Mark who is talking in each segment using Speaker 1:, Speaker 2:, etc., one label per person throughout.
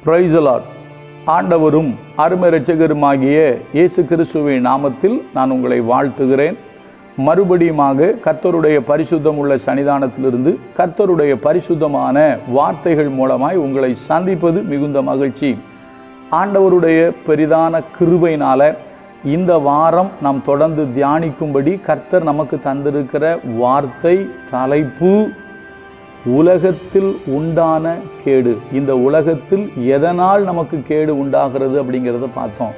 Speaker 1: Praise the Lord. ஆண்டவரும் அருமை இரட்சகருமாகிய இயேசு கிறிஸ்துவின் நாமத்தில் நான் உங்களை வாழ்த்துகிறேன். மறுபடியுமாக கர்த்தருடைய பரிசுத்தம் உள்ள சன்னிதானத்திலிருந்து கர்த்தருடைய பரிசுத்தமான வார்த்தைகள் மூலமாய் உங்களை சந்திப்பது மிகுந்த மகிழ்ச்சி. ஆண்டவருடைய பெரிதான கிருபையினால இந்த வாரம் நாம் தொடர்ந்து தியானிக்கும்படி கர்த்தர் நமக்கு தந்திருக்கிற வார்த்தை தலைப்பு உலகத்தில் உண்டான கேடு. இந்த உலகத்தில் எதனால் நமக்கு கேடு உண்டாகிறது அப்படிங்கிறத பார்த்தோம்.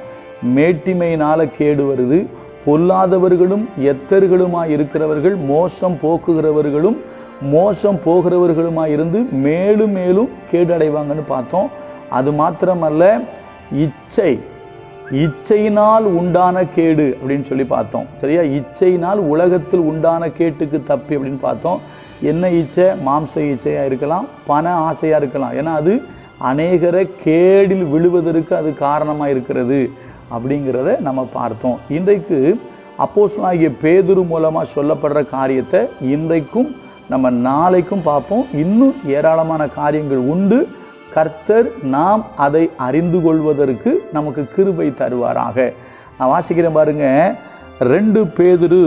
Speaker 1: மேட்டிமையினால் கேடு வருது. பொல்லாதவர்களும் எத்தர்களுமாய் இருக்கிறவர்கள் மோசம் போக்குகிறவர்களும் மோசம் போகிறவர்களுமாய் இருந்து மேலும் மேலும் கேடு அடைவாங்கன்னு பார்த்தோம். அது மாத்திரமல்ல, இச்சையினால் உண்டான கேடு அப்படின்னு சொல்லி பார்த்தோம். சரியா? இச்சையினால் உலகத்தில் உண்டான கேட்டுக்கு தப்பி அப்படின்னு பார்த்தோம். என்ன இச்சை? மாம்ச இச்சையாக இருக்கலாம், பண ஆசையாக இருக்கலாம். ஏன்னா அது அநேகரை கேடில் விழுவதற்கு அது காரணமாக இருக்கிறது அப்படிங்கிறத நம்ம பார்த்தோம். இன்றைக்கு அப்போஸ்தலனாகிய பேதுரு மூலமாக சொல்லப்படுற காரியத்தை இன்றைக்கும் நம்ம நாளைக்கும் பார்ப்போம். இன்னும் ஏராளமான காரியங்கள் உண்டு. கர்த்தர் நாம் அதை அறிந்து கொள்வதற்கு நமக்கு கிருபை தருவாராக. நான் வாசிக்கிறேன் பாருங்க. 2 பேதுரு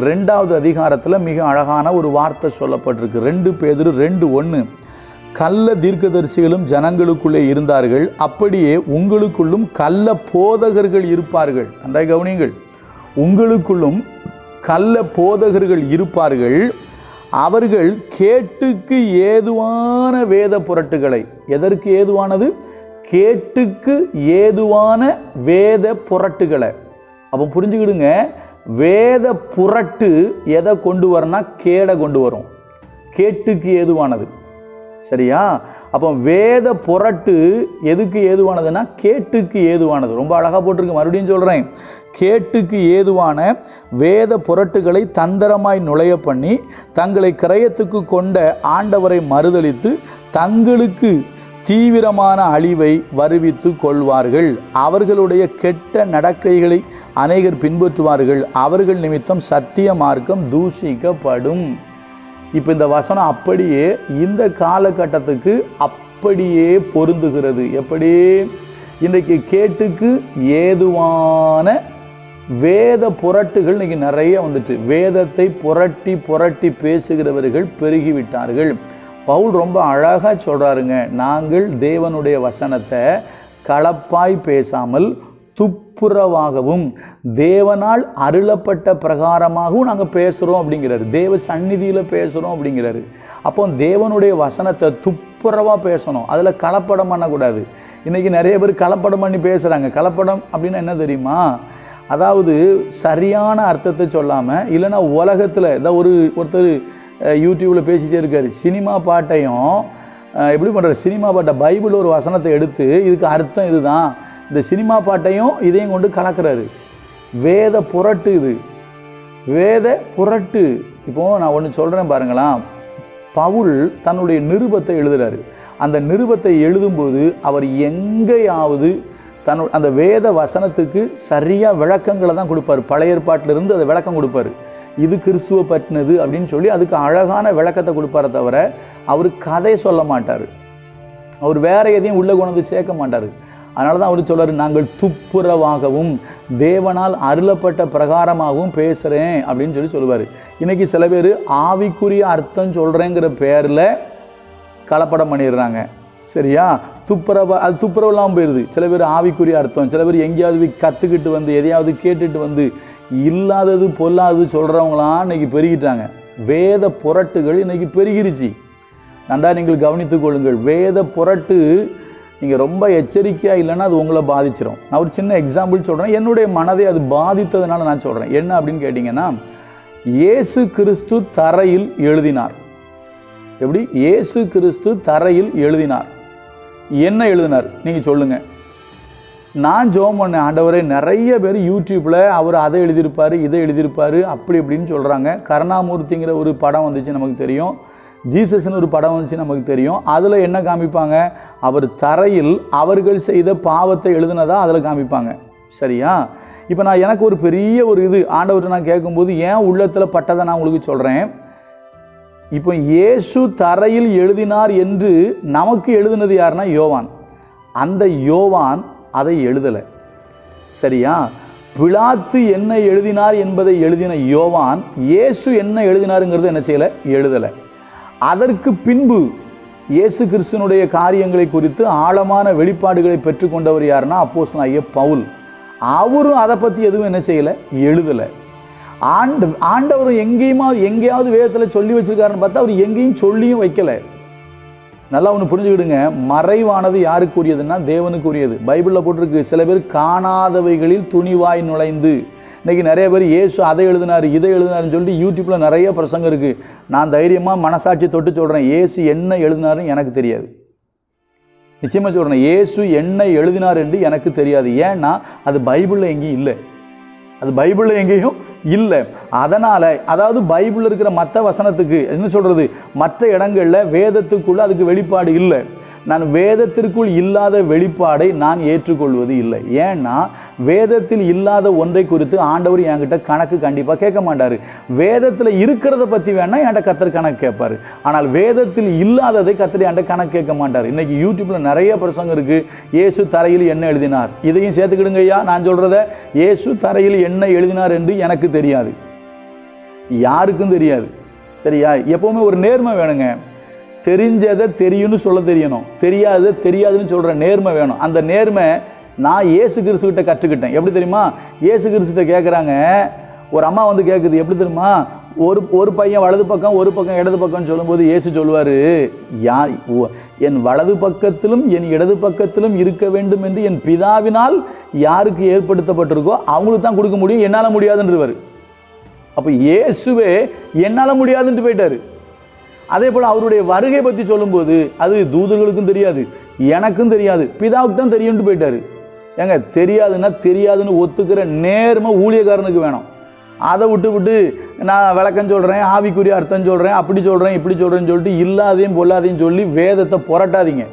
Speaker 1: 2வது அதிகாரத்தில் மிக அழகான ஒரு வார்த்தை சொல்லப்பட்டிருக்கு. 2 பேதுரு 2:1. கள்ள தீர்க்கதரிசிகளும் ஜனங்களுக்குள்ளே இருந்தார்கள், அப்படியே உங்களுக்குள்ளும் கள்ள போதகர்கள் இருப்பார்கள். நன்றாய் கவனியுங்கள். உங்களுக்குள்ளும் கள்ள போதகர்கள் இருப்பார்கள். அவர்கள் கேட்டுக்கு ஏதுவான வேத புரட்டுகளை, எதற்கு ஏதுவானது? கேட்டுக்கு ஏதுவான வேத புரட்டுகளை. அப்போ புரிஞ்சுக்கிடுங்க, வேத புரட்டு எதை கொண்டு வரனா? கேடை கொண்டு வரும். கேட்டுக்கு ஏதுவானது. சரியா? அப்போ வேத புரட்டு எதுக்கு ஏதுவானதுன்னா கேட்டுக்கு ஏதுவானது. ரொம்ப அழகாக போட்டிருக்கு. மறுபடியும் சொல்கிறேன். கேட்டுக்கு ஏதுவான வேத புரட்டுகளை தந்திரமாய் நுழைய பண்ணி தங்களை கிரயத்துக்கு கொண்ட ஆண்டவரை மறுதலித்து தங்களுக்கு தீவிரமான அழிவை வருவித்து கொள்வார்கள். அவர்களுடைய கெட்ட நடக்கைகளை அநேகர் பின்பற்றுவார்கள். அவர்கள் நிமித்தம் சத்திய மார்க்கம் தூஷிக்கப்படும். இப்போ இந்த வசனம் அப்படியே இந்த காலகட்டத்துக்கு அப்படியே பொருந்துகிறது. எப்படி? இன்றைக்கு கேட்டுக்கு ஏதுவான வேத புரட்டுகள் இன்றைக்கி நிறைய வந்துட்டு, வேதத்தை புரட்டி புரட்டி பேசுகிறவர்கள் பெருகிவிட்டார்கள். பவுல் ரொம்ப அழகாக சொல்கிறாருங்க. நாங்கள் தேவனுடைய வசனத்தை கலப்பாய் பேசாமல் துப்புரவாகவும் தேவனால் அருளப்பட்ட பிரகாரமாகவும் நாங்கள் பேசுகிறோம் அப்படிங்கிறாரு. தேவ சந்நிதியில் பேசுகிறோம் அப்படிங்கிறாரு. அப்போ தேவனுடைய வசனத்தை துப்புரவாக பேசணும். அதில் கலப்படம் பண்ணக்கூடாது. இன்றைக்கி நிறைய பேர் கலப்படம் பண்ணி பேசுகிறாங்க. கலப்படம் அப்படின்னா என்ன தெரியுமா? அதாவது சரியான அர்த்தத்தை சொல்லாமல், இல்லைன்னா உலகத்தில் ஏதாவது ஒருத்தர் யூடியூப்பில் பேசிகிட்டே இருக்கார். சினிமா பாட்டையும் எப்படி பண்ணுறாரு? சினிமா பாட்டை பைபிள் ஒரு வசனத்தை எடுத்து இதுக்கு அர்த்தம் இதுதான், இந்த சினிமா பாட்டையும் இதையும் கொண்டு கலக்கிறாரு. வேத புரட்டு இது, வேத புரட்டு. இப்போது நான் ஒன்று சொல்கிறேன் பாருங்களாம். பவுல் தன்னுடைய நிருபத்தை எழுதுகிறாரு. அந்த நிருபத்தை எழுதும்போது அவர் எங்கேயாவது அந்த வேத வசனத்துக்கு சரியாக விளக்கங்களை தான் கொடுப்பார். பழைய ஏற்பாட்டிலிருந்து அதை விளக்கம் கொடுப்பார். இது கிறிஸ்துவ பற்றினது அப்படின்னு சொல்லி அதுக்கு அழகான விளக்கத்தை கொடுப்பார தவிர அவர் கதை சொல்ல மாட்டார். அவர் வேற எதையும் உள்ள கொண்டு சேர்க்க மாட்டார். அதனால தான் அவர் சொல்கிறார், நாங்கள் துப்புரவாகவும் தேவனால் அருளப்பட்ட பிரகாரமாகவும் பேசுகிறேன் அப்படின்னு சொல்லி சொல்லுவார். இன்றைக்கி சில பேர் ஆவிக்குரிய அர்த்தம் சொல்கிறேங்கிற பேரில் கலப்படம் பண்ணிடுறாங்க. சரியா? அது துப்புரவெல்லாம் போயிடுது. சில பேர் ஆவிக்குரிய அர்த்தம், சில பேர் எங்கேயாவது கற்றுக்கிட்டு வந்து எதையாவது கேட்டுட்டு வந்து இல்லாதது பொல்லாதது சொல்கிறவங்களாம் இன்றைக்கி பெருகிட்டாங்க. வேத புரட்டுகள் இன்றைக்கி பெருகிருச்சு. நன்றா நீங்கள் கவனித்துக் கொள்ளுங்கள். வேத புரட்டு நீங்கள் ரொம்ப எச்சரிக்கையாக இல்லைன்னா அது உங்களை பாதிச்சிடும். நான் ஒரு சின்ன எக்ஸாம்பிள் சொல்கிறேன். என்னுடைய மனதை அது பாதித்ததுனால நான் சொல்கிறேன். என்ன அப்படின்னு கேட்டிங்கன்னா, இயேசு கிறிஸ்து தரையில் எழுதினார். எப்படி? இயேசு கிறிஸ்து தரையில் எழுதினார். என்ன எழுதினார் நீங்கள் சொல்லுங்கள். நான் ஜெபம் பண்ணேன், ஆண்டவரே, நிறைய பேர் யூடியூப்பில் அவர் அதை எழுதியிருப்பார், இதை எழுதியிருப்பார், அப்படி இப்படின்னு சொல்கிறாங்க. கருணாமூர்த்திங்கிற ஒரு படம் வந்துச்சு, நமக்கு தெரியும். ஜீசஸ்னு ஒரு படம் வந்துச்சு, நமக்கு தெரியும். அதில் என்ன காமிப்பாங்க? அவர் தரையில் அவர்கள் செய்த பாவத்தை எழுதினதாக அதில் காமிப்பாங்க. சரியா? இப்போ எனக்கு ஒரு பெரிய இது ஆண்டவர்கிட்ட நான் கேட்கும்போது ஏன் உள்ளத்தில் பட்டதை நான் உங்களுக்கு சொல்கிறேன். இப்போ இயேசு தரையில் எழுதினார் என்று நமக்கு எழுதினது யாருன்னா யோவான். அந்த யோவான் அதை எழுதலை. சரியா? பிலாத்து என்ன எழுதினார் என்பதை எழுதின யோவான் இயேசு என்ன எழுதினாருங்கிறது என்ன செய்யலை, எழுதலை. அதற்கு பின்பு இயேசு கிறிஸ்துனுடைய காரியங்களை குறித்து ஆழமான வெளிப்பாடுகளை பெற்றுக்கொண்டவர் யாருன்னா அப்போஸ்தலனாகிய பவுல். அவரும் அதை பற்றி எதுவும் என்ன செய்யலை, எழுதலை. ஆண்டவர் எங்கேயாவது வேதத்தில் சொல்லி வச்சிருக்காருன்னு பார்த்தா அவர் எங்கேயும் சொல்லியும் வைக்கலை. நல்லா ஒன்று புரிஞ்சுக்கிடுங்க, மறைவானது யாருக்குரியதுன்னா தேவனுக்குரியது. பைபிளில் போட்டிருக்கு, சில பேர் காணாதவைகளில் துணிவாய் நுழைந்து. இன்றைக்கி நிறைய பேர் இயேசு அதை எழுதினார் இதை எழுதினாருன்னு சொல்லிட்டு யூடியூப்பில் நிறைய பிரசங்கம் இருக்குது. நான் தைரியமாக மனசாட்சி தொட்டு சொல்கிறேன், இயேசு என்ன எழுதினாருன்னு எனக்கு தெரியாது. நிச்சயமாக சொல்கிறேன், இயேசு என்ன எழுதினார் என்று எனக்கு தெரியாது. ஏன்னா அது பைபிளில் எங்கேயும் இல்லை, அது பைபிளில் எங்கேயும் இல்லை. அதனால் அதாவது பைபிளில் இருக்கிற மற்ற வசனத்துக்கு என்ன சொல்கிறது, மற்ற இடங்களில் வேதத்துக்குள்ளே அதுக்கு வெளிப்பாடு இல்லை. நான் வேதத்திற்குள் இல்லாத வெளிப்பாடை நான் ஏற்றுக்கொள்வது இல்லை. ஏன்னா வேதத்தில் இல்லாத ஒன்றை குறித்து ஆண்டவர் என்கிட்ட கணக்கு கண்டிப்பாக கேட்க மாட்டார். வேதத்தில் இருக்கிறத பற்றி வேணால் என்கிட்ட கர்த்தர் கணக்கு கேட்பார். ஆனால் வேதத்தில் இல்லாததை கர்த்தர் என்கிட்ட கணக்கு கேட்க மாட்டார். இன்றைக்கி யூடியூப்பில் நிறைய பிரசங்கம் இருக்குது, இயேசு தரையில் என்ன எழுதினார். இதையும் சேர்த்துக்கிடுங்க ஐயா. நான் சொல்கிறத, இயேசு தரையில் என்ன எழுதினார் என்று எனக்கு தெரியாது, யாருக்கும் தெரியாது. சரியா? எப்போவுமே ஒரு நேர்மை வேணுங்க. தெரிஞ்சதை தெரியும்னு சொல்ல தெரியணும், தெரியாததை தெரியாதுன்னு சொல்கிற நேர்மை வேணும். அந்த நேர்மை நான் இயேசு கிறிஸ்துக்கிட்ட கற்றுக்கிட்டேன். எப்படி தெரியுமா? இயேசு கிறிஸ்துகிட்ட கேட்குறாங்க, ஒரு அம்மா வந்து கேட்குது, எப்படி தெரியுமா? ஒரு பையன் வலது பக்கம் ஒரு பக்கம் இடது பக்கம்னு சொல்லும்போது இயேசு சொல்லுவார், என் வலது பக்கத்திலும் என் இடது பக்கத்திலும் இருக்க வேண்டும் என்று என் பிதாவினால் யாருக்கு ஏற்படுத்தப்பட்டிருக்கோ அவங்களுக்கு தான் கொடுக்க முடியும், என்னால் முடியாதுன்றவர். அப்போ இயேசுவே என்னால் முடியாதுன்ட்டு போயிட்டார். அதே போல் அவருடைய வருகை பற்றி சொல்லும்போது அது தூதர்களுக்கும் தெரியாது, எனக்கும் தெரியாது, பிதாவுக்கு தான் தெரியும்னு போயிட்டார். ஏங்க, தெரியாதுன்னா தெரியாதுன்னு ஒத்துக்கிற நேர்மை ஊழியக்காரனுக்கு வேணும். அதை விட்டு நான் விளக்கம் சொல்கிறேன், ஆவிக்குரிய அர்த்தம் சொல்கிறேன், அப்படி சொல்கிறேன் இப்படி சொல்கிறேன்னு சொல்லிட்டு இல்லாதையும் பொல்லாதையும் சொல்லி வேதத்தை புரட்டாதீங்க.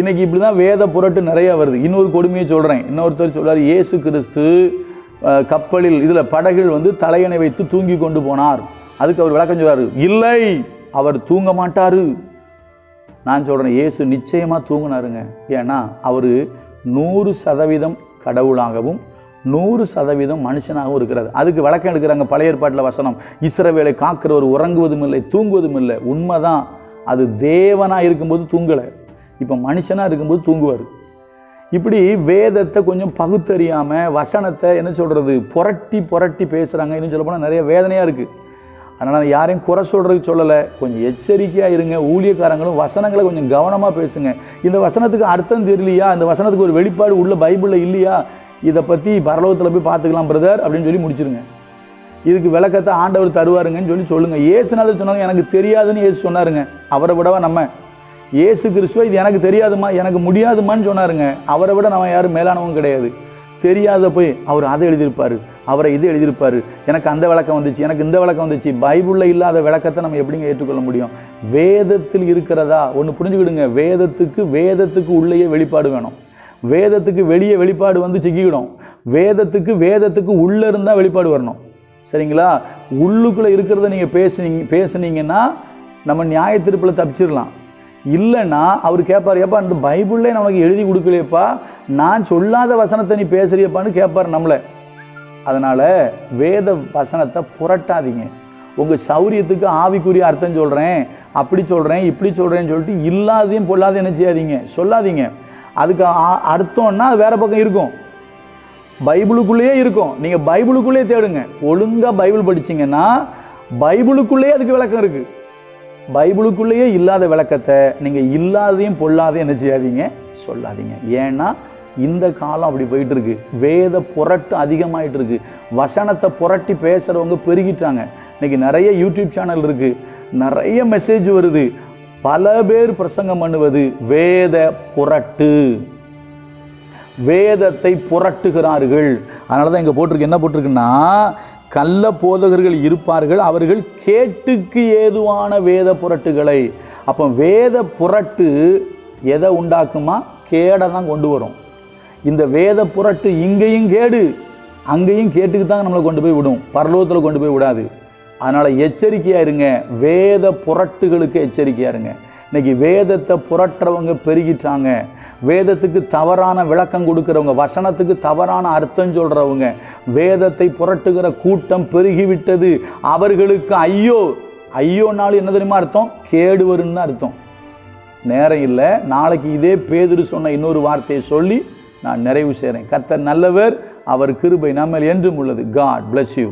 Speaker 1: இன்றைக்கி இப்படி தான் வேத புரட்டு நிறையா வருது. இன்னொரு கொடுமையை சொல்கிறேன். இன்னொருத்தர் சொல்கிறார், இயேசு கிறிஸ்து கப்பலில் இதில் படகில் வந்து தலையணை வைத்து தூங்கி கொண்டு போனார். அதுக்கு அவர் விளக்கம் சொல்கிறார், இல்லை, அவர் தூங்க மாட்டார். நான் சொல்கிறேன், இயேசு நிச்சயமாக தூங்கினாருங்க. ஏன்னா அவர் 100% கடவுளாகவும் 100% மனுஷனாகவும் இருக்கிறார். அதுக்கு விளக்கம் எடுக்கிறாங்க பழைய ஏற்பாட்டில் வசனம், இஸ்ரவேலை காக்கிறவர் உறங்குவதும் இல்லை தூங்குவதும் இல்லை. உண்மைதான், அது தேவனாக இருக்கும்போது தூங்கலை, இப்போ மனுஷனாக இருக்கும்போது தூங்குவார். இப்படி வேதத்தை கொஞ்சம் பகுத்தறியாமல் வசனத்தை என்ன சொல்கிறது புரட்டி பேசுகிறாங்க. இன்னும் சொல்ல போனால் நிறைய வேதனையாக இருக்குது. அதனால் யாரையும் குறை சொல்கிறதுக்கு சொல்லலை, கொஞ்சம் எச்சரிக்கையாக இருங்க. ஊழியக்காரங்களும் வசனங்களை கொஞ்சம் கவனமாக பேசுங்க. இந்த வசனத்துக்கு அர்த்தம் தெரியலையா, இந்த வசனத்துக்கு ஒரு வெளிப்பாடு உள்ள பைபிளில் இல்லையா, இதை பற்றி பரலோகத்தில் போய் பார்த்துக்கலாம் பிரதர் அப்படின்னு சொல்லி முடிச்சிருங்க. இதுக்கு விளக்கத்தை ஆண்டவர் தருவாருங்கன்னு சொல்லுங்கள். இயேசுநாதர் சொன்னாங்க, எனக்கு தெரியாதுன்னு இயேசு சொன்னாருங்க. அவரை விடவா நம்ம இயேசு கிறிஸ்துவ இது எனக்கு தெரியாதுமா எனக்கு முடியாதுமான்னு சொன்னாருங்க. அவரை விட நம்ம யாரும் மேலானவங்க கிடையாது. தெரியாத போய் அவர் அதை எழுதியிருப்பார், அவரை இது எழுதியிருப்பார், எனக்கு அந்த விளக்கம் வந்துச்சு, எனக்கு இந்த விளக்கம் வந்துச்சு. பைபிளில் இல்லாத விளக்கத்தை நம்ம எப்படிங்க ஏற்றுக்கொள்ள முடியும்? வேதத்தில் இருக்கிறதா ஒன்று புரிஞ்சுக்கிடுங்க. வேதத்துக்கு உள்ளேயே வெளிப்பாடு வேணும். வேதத்துக்கு வெளியே வெளிப்பாடு வந்து சிக்கிக்கிடும். வேதத்துக்கு உள்ளே இருந்தால் வெளிப்பாடு வரணும். சரிங்களா? உள்ளுக்குள்ளே இருக்கிறத நீங்கள் பேசுனீங்கன்னா நம்ம நியாய தீர்ப்பில் தப்பிச்சிடலாம். இல்லைன்னா அவர் கேட்பார், ஏப்பா இந்த பைபிளே நமக்கு எழுதி கொடுக்கலையப்பா, நான் சொல்லாத வசனத்தை நீ பேசுறியப்பான்னு கேட்பார் நம்மளை. அதனால் வேத வசனத்தை புரட்டாதீங்க. உங்கள் சௌரியத்துக்கு ஆவிக்குரிய அர்த்தம் சொல்கிறேன், அப்படி சொல்கிறேன் இப்படி சொல்கிறேன்னு சொல்லிட்டு இல்லாதையும் பொல்லாதையும் என்ன செய்யாதீங்க, சொல்லாதீங்க. அதுக்கு அர்த்தம்னா அது வேறு பக்கம் இருக்கும், பைபிளுக்குள்ளேயே இருக்கும். நீங்கள் பைபிளுக்குள்ளேயே தேடுங்க. ஒழுங்காக பைபிள் படிச்சிங்கன்னா பைபிளுக்குள்ளேயே அதுக்கு விளக்கம் இருக்குது. பைபிளுக்குள்ளேயே இல்லாத விளக்கத்தை நீங்கள் இல்லாதையும் பொல்லாதையும் என்ன செய்யாதீங்க, சொல்லாதீங்க. ஏன்னா இந்த காலம் அப்படி போயிட்டு இருக்கு. வேத புரட்டு அதிகமாகிட்டு இருக்கு. வசனத்தை புரட்டி பேசுகிறவங்க பெருகிட்டாங்க. இன்றைக்கி நிறைய யூடியூப் சேனல் இருக்குது, நிறைய மெசேஜ் வருது. பல பேர் பிரசங்கம் பண்ணுவது வேத புரட்டு, வேதத்தை புரட்டுகிறார்கள். அதனால தான் இங்கே போட்டிருக்கு, என்ன போட்டிருக்குன்னா, கள்ள போதகர்கள் இருப்பார்கள், அவர்கள் கேட்டுக்கு ஏதுவான வேத புரட்டுகளை. அப்போ வேத புரட்டு எதை உண்டாக்குமா? கேடை தான் கொண்டு வரும். இந்த வேத புரட்டு இங்கேயும் கேடு அங்கேயும் கேட்டுக்கு தான் நம்மளை கொண்டு போய் விடும், பரலோகத்தில் கொண்டு போய் விடாது. அதனால் எச்சரிக்கையாக இருங்க. வேத புரட்டுகளுக்கு எச்சரிக்கையாக இருங்க. இன்னைக்கு வேதத்தை புரட்டுறவங்க பெருகிட்டாங்க. வேதத்துக்கு தவறான விளக்கம் கொடுக்குறவங்க, வசனத்துக்கு தவறான அர்த்தம் சொல்கிறவங்க, வேதத்தை புரட்டுகிற கூட்டம் பெருகிவிட்டது. அவர்களுக்கு ஐயோ. ஐயோனாலும் என்ன தெரியுமா அர்த்தம்? கேடு வரும்னு தான் அர்த்தம். நேரம் இல்லை, நாளைக்கு இதே பேதுரு சொன்ன இன்னொரு வார்த்தையை சொல்லி நான் நிறைவு செய்கிறேன். கர்த்தர் நல்லவர், அவர் கிருபை நம்மேல் என்றும் உள்ளது. God bless you.